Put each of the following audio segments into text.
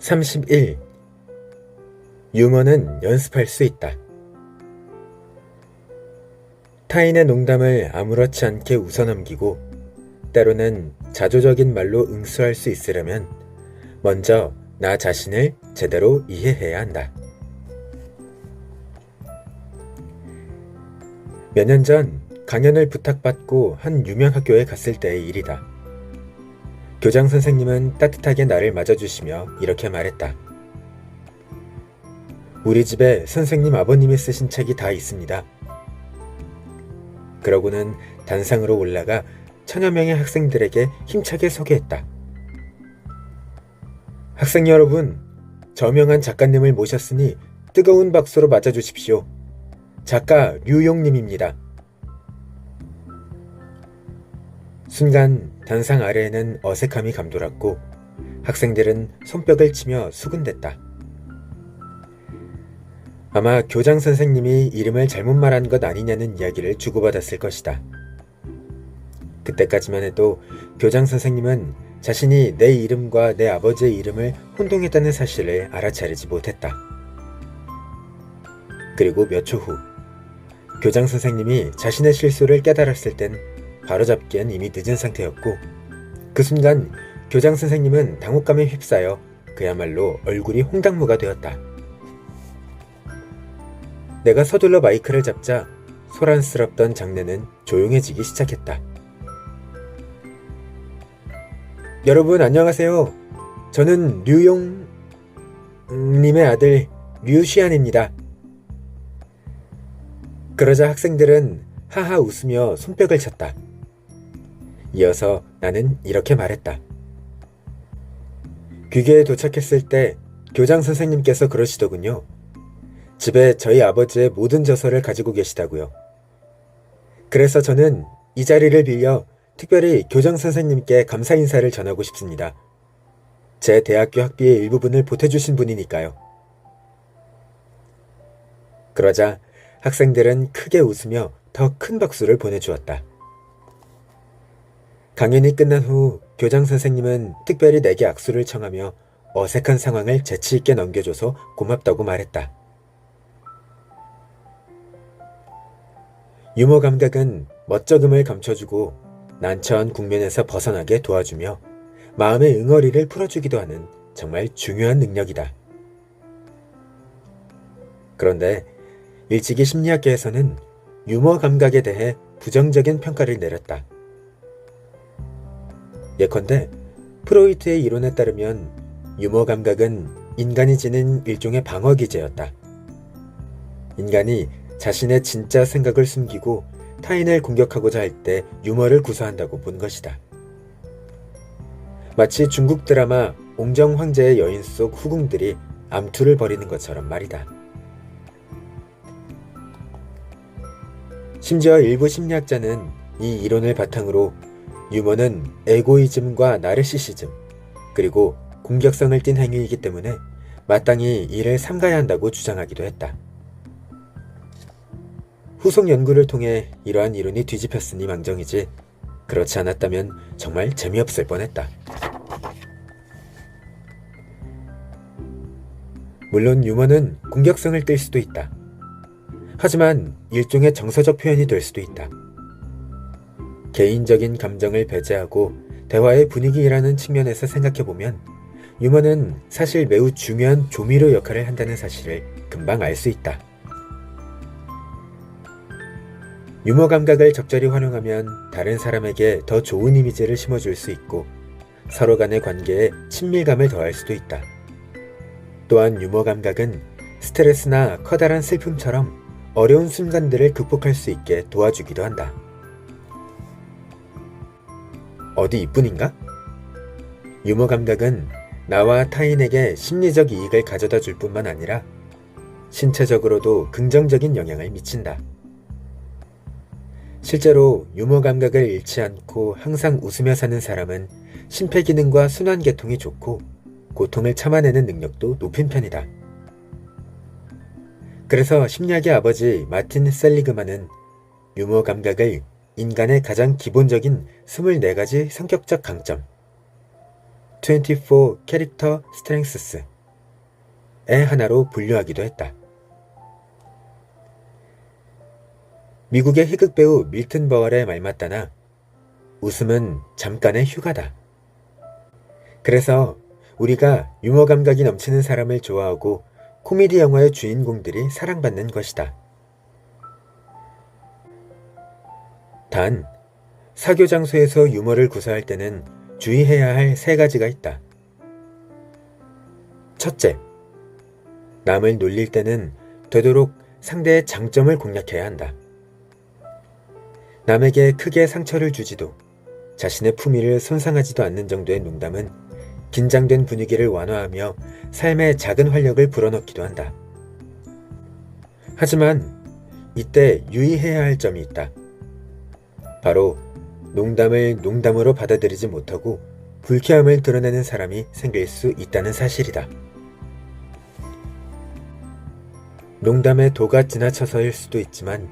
31. 유머는 연습할 수 있다. 타인의 농담을 아무렇지 않게 웃어넘기고 때로는 자조적인 말로 응수할 수 있으려면 먼저 나 자신을 제대로 이해해야 한다. 몇 년 전 강연을 부탁받고 한 유명 학교에 갔을 때의 일이다. 교장 선생님은 따뜻하게 나를 맞아주시며 이렇게 말했다. 우리 집에 선생님 아버님이 쓰신 책이 다 있습니다. 그러고는 단상으로 올라가 천여 명의 학생들에게 힘차게 소개했다. 학생 여러분, 저명한 작가님을 모셨으니 뜨거운 박수로 맞아주십시오. 작가 류용님입니다. 순간 단상 아래에는 어색함이 감돌았고 학생들은 손뼉을 치며 수군댔다. 아마 교장 선생님이 이름을 잘못 말한 것 아니냐는 이야기를 주고받았을 것이다. 그때까지만 해도 교장 선생님은 자신이 내 이름과 내 아버지의 이름을 혼동했다는 사실을 알아차리지 못했다. 그리고 몇 초 후, 교장 선생님이 자신의 실수를 깨달았을 땐 바로잡기엔 이미 늦은 상태였고 그 순간 교장 선생님은 당혹감에 휩싸여 그야말로 얼굴이 홍당무가 되었다. 내가 서둘러 마이크를 잡자 소란스럽던 장내는 조용해지기 시작했다. 여러분 안녕하세요. 저는 류용님의 아들 류시안입니다. 그러자 학생들은 하하 웃으며 손뼉을 쳤다. 이어서 나는 이렇게 말했다. 귀계에 도착했을 때 교장 선생님께서 그러시더군요. 집에 저희 아버지의 모든 저서를 가지고 계시다고요. 그래서 저는 이 자리를 빌려 특별히 교장 선생님께 감사 인사를 전하고 싶습니다. 제 대학교 학비의 일부분을 보태주신 분이니까요. 그러자 학생들은 크게 웃으며 더 큰 박수를 보내주었다. 강연이 끝난 후 교장 선생님은 특별히 내게 악수를 청하며 어색한 상황을 재치있게 넘겨줘서 고맙다고 말했다. 유머 감각은 멋쩍음을 감춰주고 난처한 국면에서 벗어나게 도와주며 마음의 응어리를 풀어주기도 하는 정말 중요한 능력이다. 그런데 일찍이 심리학계에서는 유머 감각에 대해 부정적인 평가를 내렸다. 예컨대 프로이트의 이론에 따르면 유머 감각은 인간이 지닌 일종의 방어 기제였다. 인간이 자신의 진짜 생각을 숨기고 타인을 공격하고자 할 때 유머를 구사한다고 본 것이다. 마치 중국 드라마 옹정 황제의 여인 속 후궁들이 암투를 벌이는 것처럼 말이다. 심지어 일부 심리학자는 이 이론을 바탕으로 유머는 에고이즘과 나르시시즘, 그리고 공격성을 띤 행위이기 때문에 마땅히 이를 삼가야 한다고 주장하기도 했다. 후속 연구를 통해 이러한 이론이 뒤집혔으니 망정이지 그렇지 않았다면 정말 재미없을 뻔했다. 물론 유머는 공격성을 띨 수도 있다. 하지만 일종의 정서적 표현이 될 수도 있다. 개인적인 감정을 배제하고 대화의 분위기라는 측면에서 생각해보면 유머는 사실 매우 중요한 조미료 역할을 한다는 사실을 금방 알 수 있다. 유머 감각을 적절히 활용하면 다른 사람에게 더 좋은 이미지를 심어줄 수 있고 서로 간의 관계에 친밀감을 더할 수도 있다. 또한 유머 감각은 스트레스나 커다란 슬픔처럼 어려운 순간들을 극복할 수 있게 도와주기도 한다. 어디 이뿐인가? 유머 감각은 나와 타인에게 심리적 이익을 가져다 줄 뿐만 아니라 신체적으로도 긍정적인 영향을 미친다. 실제로 유머 감각을 잃지 않고 항상 웃으며 사는 사람은 심폐기능과 순환계통이 좋고 고통을 참아내는 능력도 높은 편이다. 그래서 심리학의 아버지 마틴 셀리그만은 유머 감각을 인간의 가장 기본적인 24가지 성격적 강점 24 캐릭터 스트렝스스 하나로 분류하기도 했다. 미국의 희극 배우 밀튼 버럴의 말 맞다나 웃음은 잠깐의 휴가다. 그래서 우리가 유머 감각이 넘치는 사람을 좋아하고 코미디 영화의 주인공들이 사랑받는 것이다. 단, 사교 장소에서 유머를 구사할 때는 주의해야 할 3가지가 있다. 첫째, 남을 놀릴 때는 되도록 상대의 장점을 공략해야 한다. 남에게 크게 상처를 주지도 자신의 품위를 손상하지도 않는 정도의 농담은 긴장된 분위기를 완화하며 삶의 작은 활력을 불어넣기도 한다. 하지만 이때 유의해야 할 점이 있다. 바로 농담을 농담으로 받아들이지 못하고 불쾌함을 드러내는 사람이 생길 수 있다는 사실이다. 농담의 도가 지나쳐서일 수도 있지만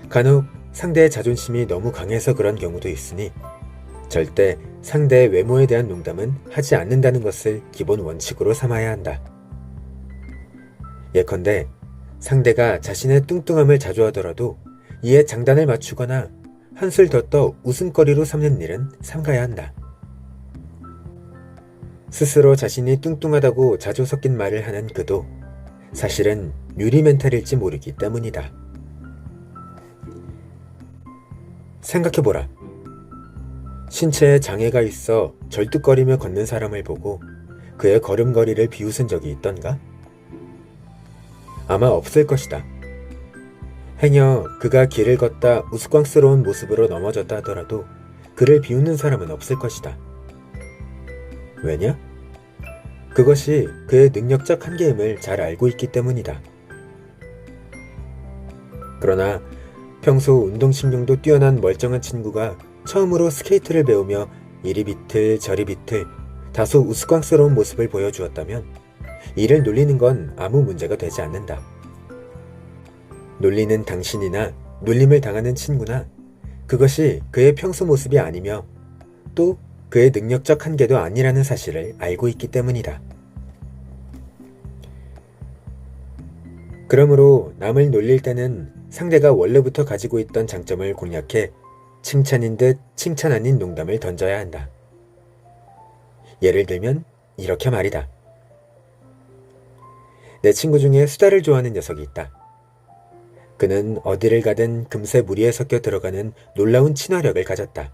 간혹 상대의 자존심이 너무 강해서 그런 경우도 있으니 절대 상대의 외모에 대한 농담은 하지 않는다는 것을 기본 원칙으로 삼아야 한다. 예컨대 상대가 자신의 뚱뚱함을 자주 하더라도 이에 장단을 맞추거나 한술 더 떠 웃음거리로 삼는 일은 삼가야 한다. 스스로 자신이 뚱뚱하다고 자주 섞인 말을 하는 그도 사실은 유리 멘탈일지 모르기 때문이다. 생각해보라. 신체에 장애가 있어 절뚝거리며 걷는 사람을 보고 그의 걸음걸이를 비웃은 적이 있던가? 아마 없을 것이다. 행여 그가 길을 걷다 우스꽝스러운 모습으로 넘어졌다 하더라도 그를 비웃는 사람은 없을 것이다. 왜냐? 그것이 그의 능력적 한계임을 잘 알고 있기 때문이다. 그러나 평소 운동신경도 뛰어난 멀쩡한 친구가 처음으로 스케이트를 배우며 이리 비틀 저리 비틀 다소 우스꽝스러운 모습을 보여주었다면 이를 놀리는 건 아무 문제가 되지 않는다. 놀리는 당신이나 놀림을 당하는 친구나 그것이 그의 평소 모습이 아니며 또 그의 능력적 한계도 아니라는 사실을 알고 있기 때문이다. 그러므로 남을 놀릴 때는 상대가 원래부터 가지고 있던 장점을 공략해 칭찬인 듯 칭찬 아닌 농담을 던져야 한다. 예를 들면 이렇게 말이다. 내 친구 중에 수다를 좋아하는 녀석이 있다. 그는 어디를 가든 금세 무리에 섞여 들어가는 놀라운 친화력을 가졌다.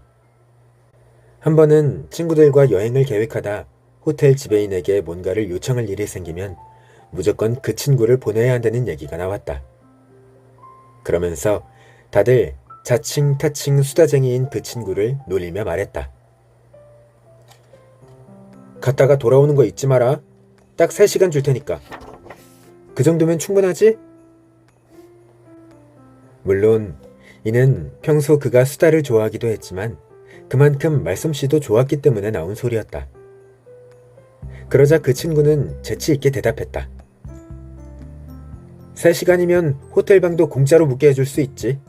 한 번은 친구들과 여행을 계획하다 호텔 지배인에게 뭔가를 요청할 일이 생기면 무조건 그 친구를 보내야 한다는 얘기가 나왔다. 그러면서 다들 자칭 타칭 수다쟁이인 그 친구를 놀리며 말했다. 갔다가 돌아오는 거 잊지 마라. 딱 3시간 줄 테니까. 그 정도면 충분하지? 물론 이는 평소 그가 수다를 좋아하기도 했지만 그만큼 말솜씨도 좋았기 때문에 나온 소리였다. 그러자 그 친구는 재치 있게 대답했다. 3시간이면 호텔방도 공짜로 묵게 해줄 수 있지.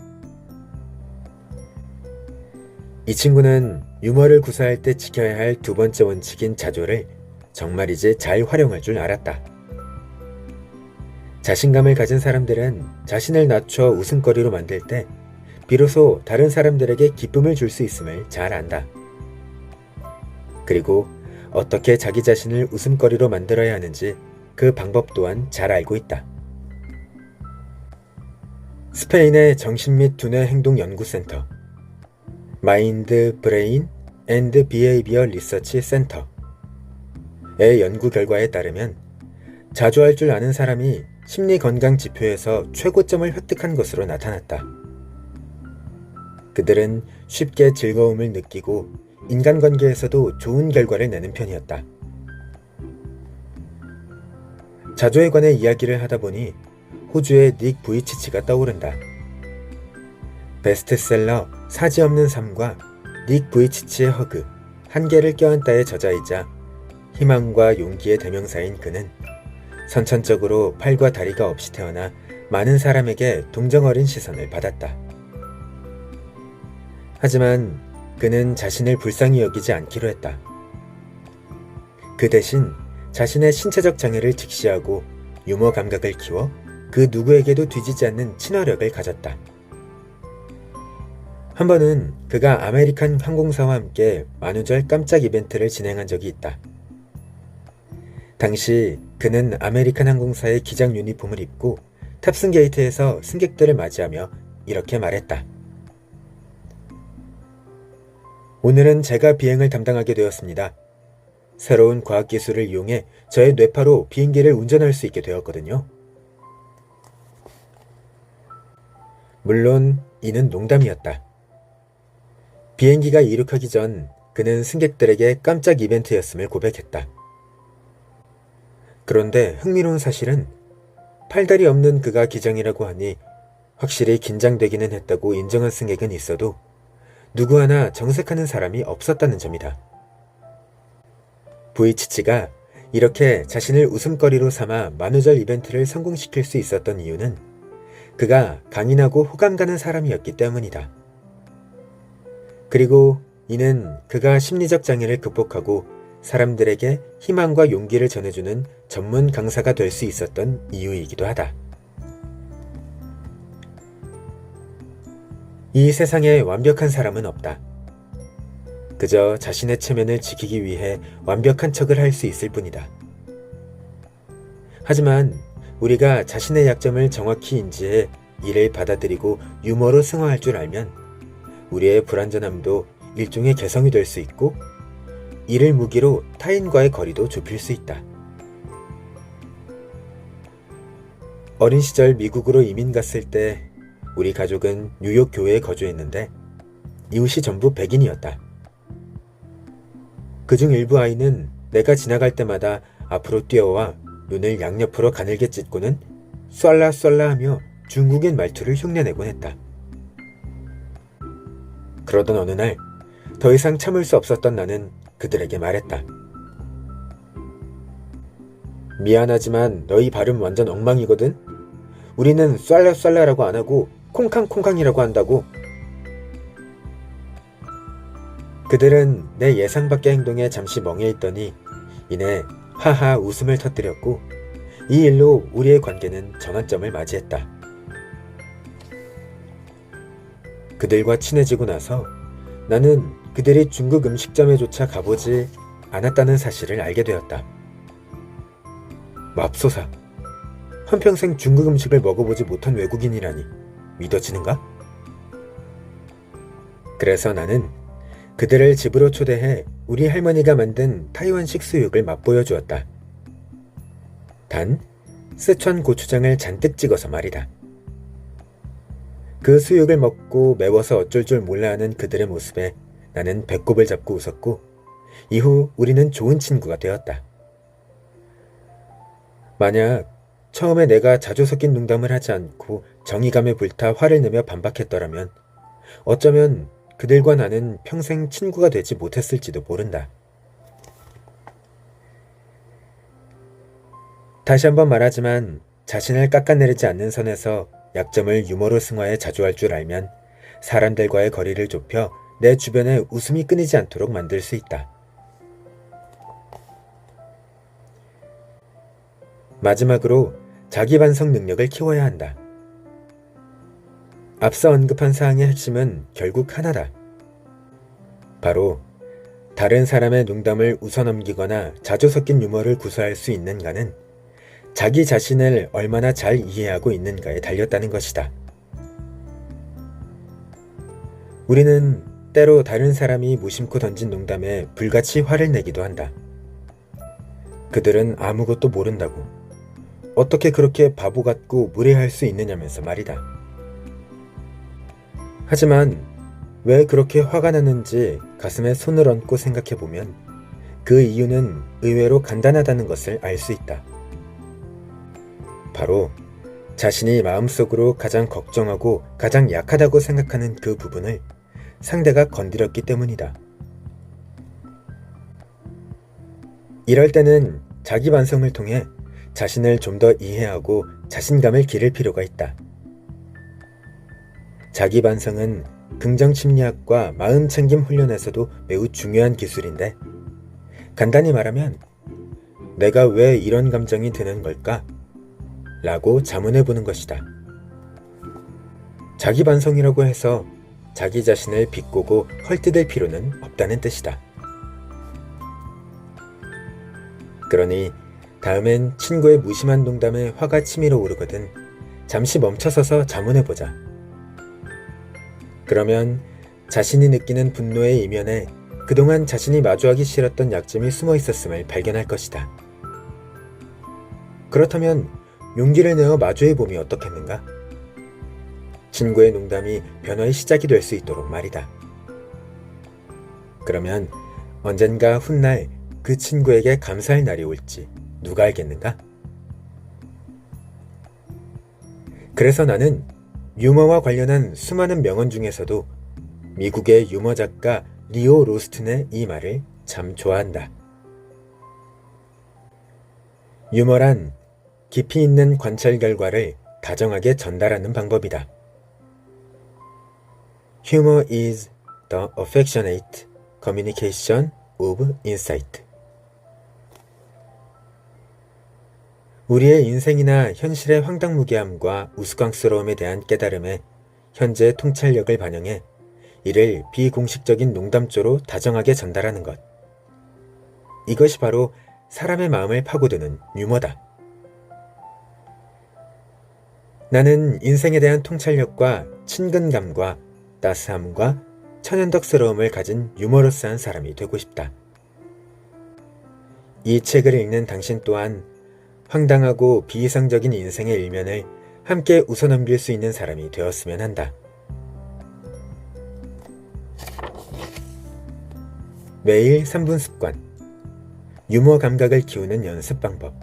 이 친구는 유머를 구사할 때 지켜야 할 2번째 원칙인 자조를 정말이지 잘 활용할 줄 알았다. 자신감을 가진 사람들은 자신을 낮춰 웃음거리로 만들 때 비로소 다른 사람들에게 기쁨을 줄 수 있음을 잘 안다. 그리고 어떻게 자기 자신을 웃음거리로 만들어야 하는지 그 방법 또한 잘 알고 있다. 스페인의 정신 및 두뇌 행동 연구센터 마인드 브레인 앤드 비헤이비어 리서치 센터의 연구 결과에 따르면 자조할 줄 아는 사람이 심리 건강 지표에서 최고점을 획득한 것으로 나타났다. 그들은 쉽게 즐거움을 느끼고 인간관계에서도 좋은 결과를 내는 편이었다. 자조에 관해 이야기를 하다 보니 호주의 닉 부이치치가 떠오른다. 베스트셀러 사지없는 삶과 닉 부이치치의 허그, 한계를 껴안다의 저자이자 희망과 용기의 대명사인 그는 선천적으로 팔과 다리가 없이 태어나 많은 사람에게 동정 어린 시선을 받았다. 하지만 그는 자신을 불쌍히 여기지 않기로 했다. 그 대신 자신의 신체적 장애를 직시하고 유머 감각을 키워 그 누구에게도 뒤지지 않는 친화력을 가졌다. 한 번은 그가 아메리칸 항공사와 함께 만우절 깜짝 이벤트를 진행한 적이 있다. 당시 그는 아메리칸 항공사의 기장 유니폼을 입고 탑승 게이트에서 승객들을 맞이하며 이렇게 말했다. 오늘은 제가 비행을 담당하게 되었습니다. 새로운 과학기술을 이용해 저의 뇌파로 비행기를 운전할 수 있게 되었거든요. 물론 이는 농담이었다. 비행기가 이륙하기 전 그는 승객들에게 깜짝 이벤트였음을 고백했다. 그런데 흥미로운 사실은 팔다리 없는 그가 기장이라고 하니 확실히 긴장되기는 했다고 인정한 승객은 있어도 누구 하나 정색하는 사람이 없었다는 점이다. 부이치치가 이렇게 자신을 웃음거리로 삼아 만우절 이벤트를 성공시킬 수 있었던 이유는 그가 강인하고 호감 가는 사람이었기 때문이다. 그리고 이는 그가 심리적 장애를 극복하고 사람들에게 희망과 용기를 전해주는 전문 강사가 될 수 있었던 이유이기도 하다. 이 세상에 완벽한 사람은 없다. 그저 자신의 체면을 지키기 위해 완벽한 척을 할 수 있을 뿐이다. 하지만 우리가 자신의 약점을 정확히 인지해 이를 받아들이고 유머로 승화할 줄 알면 우리의 불완전함도 일종의 개성이 될 수 있고 이를 무기로 타인과의 거리도 좁힐 수 있다. 어린 시절 미국으로 이민 갔을 때 우리 가족은 뉴욕 교회에 거주했는데 이웃이 전부 백인이었다. 그중 일부 아이는 내가 지나갈 때마다 앞으로 뛰어와 눈을 양옆으로 가늘게 찢고는 쏠라 하며 중국인 말투를 흉내내곤 했다. 그러던 어느 날 더 이상 참을 수 없었던 나는 그들에게 말했다. 미안하지만 너희 발음 완전 엉망이거든? 우리는 쏠라라고 안 하고 콩캉콩캉이라고 한다고. 그들은 내 예상 밖의 행동에 잠시 멍해 있더니 이내 하하 웃음을 터뜨렸고 이 일로 우리의 관계는 전환점을 맞이했다. 그들과 친해지고 나서 나는 그들이 중국 음식점에조차 가보지 않았다는 사실을 알게 되었다. 맙소사, 한평생 중국 음식을 먹어보지 못한 외국인이라니 믿어지는가? 그래서 나는 그들을 집으로 초대해 우리 할머니가 만든 타이완식 수육을 맛보여 주었다. 단, 스촨 고추장을 잔뜩 찍어서 말이다. 그 수육을 먹고 매워서 어쩔 줄 몰라하는 그들의 모습에 나는 배꼽을 잡고 웃었고 이후 우리는 좋은 친구가 되었다. 만약 처음에 내가 자주 섞인 농담을 하지 않고 정의감에 불타 화를 내며 반박했더라면 어쩌면 그들과 나는 평생 친구가 되지 못했을지도 모른다. 다시 한번 말하지만 자신을 깎아내리지 않는 선에서 약점을 유머로 승화해 자주할 줄 알면 사람들과의 거리를 좁혀 내 주변에 웃음이 끊이지 않도록 만들 수 있다. 마지막으로 자기 반성 능력을 키워야 한다. 앞서 언급한 사항의 핵심은 결국 하나다. 바로 다른 사람의 농담을 웃어넘기거나 자주 섞인 유머를 구사할 수 있는가는 자기 자신을 얼마나 잘 이해하고 있는가에 달렸다는 것이다. 우리는 때로 다른 사람이 무심코 던진 농담에 불같이 화를 내기도 한다. 그들은 아무것도 모른다고. 어떻게 그렇게 바보 같고 무례할 수 있느냐면서 말이다. 하지만 왜 그렇게 화가 나는지 가슴에 손을 얹고 생각해보면 그 이유는 의외로 간단하다는 것을 알 수 있다. 바로 자신이 마음속으로 가장 걱정하고 가장 약하다고 생각하는 그 부분을 상대가 건드렸기 때문이다. 이럴 때는 자기 반성을 통해 자신을 좀 더 이해하고 자신감을 기를 필요가 있다. 자기 반성은 긍정 심리학과 마음 챙김 훈련에서도 매우 중요한 기술인데 간단히 말하면 내가 왜 이런 감정이 드는 걸까? 라고 자문해 보는 것이다. 자기 반성이라고 해서 자기 자신을 비꼬고 헐뜯을 필요는 없다는 뜻이다. 그러니 다음엔 친구의 무심한 농담에 화가 치밀어 오르거든 잠시 멈춰서서 자문해보자. 그러면 자신이 느끼는 분노의 이면에 그동안 자신이 마주하기 싫었던 약점이 숨어 있었음을 발견할 것이다. 그렇다면 용기를 내어 마주해보면 어떻겠는가? 친구의 농담이 변화의 시작이 될 수 있도록 말이다. 그러면 언젠가 훗날 그 친구에게 감사할 날이 올지 누가 알겠는가? 그래서 나는 유머와 관련한 수많은 명언 중에서도 미국의 유머 작가 리오 로스튼의 이 말을 참 좋아한다. 유머란 깊이 있는 관찰 결과를 다정하게 전달하는 방법이다. Humor is the affectionate communication of insight. 우리의 인생이나 현실의 황당무계함과 우스꽝스러움에 대한 깨달음에 현재의 통찰력을 반영해 이를 비공식적인 농담조로 다정하게 전달하는 것. 이것이 바로 사람의 마음을 파고드는 유머다. 나는 인생에 대한 통찰력과 친근감과 따스함과 천연덕스러움을 가진 유머러스한 사람이 되고 싶다. 이 책을 읽는 당신 또한 황당하고 비이상적인 인생의 일면을 함께 웃어넘길 수 있는 사람이 되었으면 한다. 매일 3분 습관. 유머 감각을 키우는 연습 방법.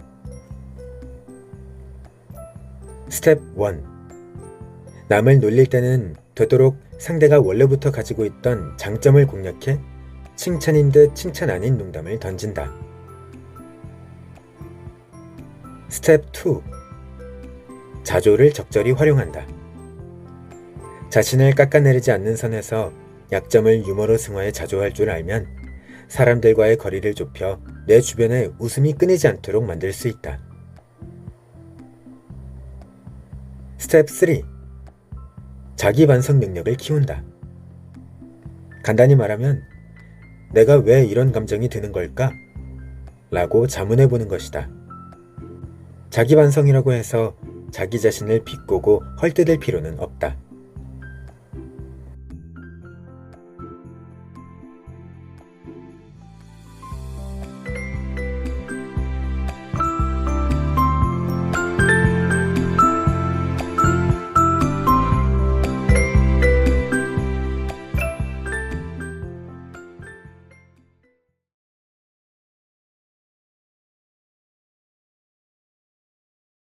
스텝 1. 남을 놀릴 때는 되도록 상대가 원래부터 가지고 있던 장점을 공략해 칭찬인 듯 칭찬 아닌 농담을 던진다. 스텝 2. 자조를 적절히 활용한다. 자신을 깎아내리지 않는 선에서 약점을 유머로 승화해 자조할 줄 알면 사람들과의 거리를 좁혀 내 주변에 웃음이 끊이지 않도록 만들 수 있다. 스텝 3. 자기 반성 능력을 키운다. 간단히 말하면 내가 왜 이런 감정이 드는 걸까? 라고 자문해 보는 것이다. 자기 반성이라고 해서 자기 자신을 비꼬고 헐뜯을 필요는 없다.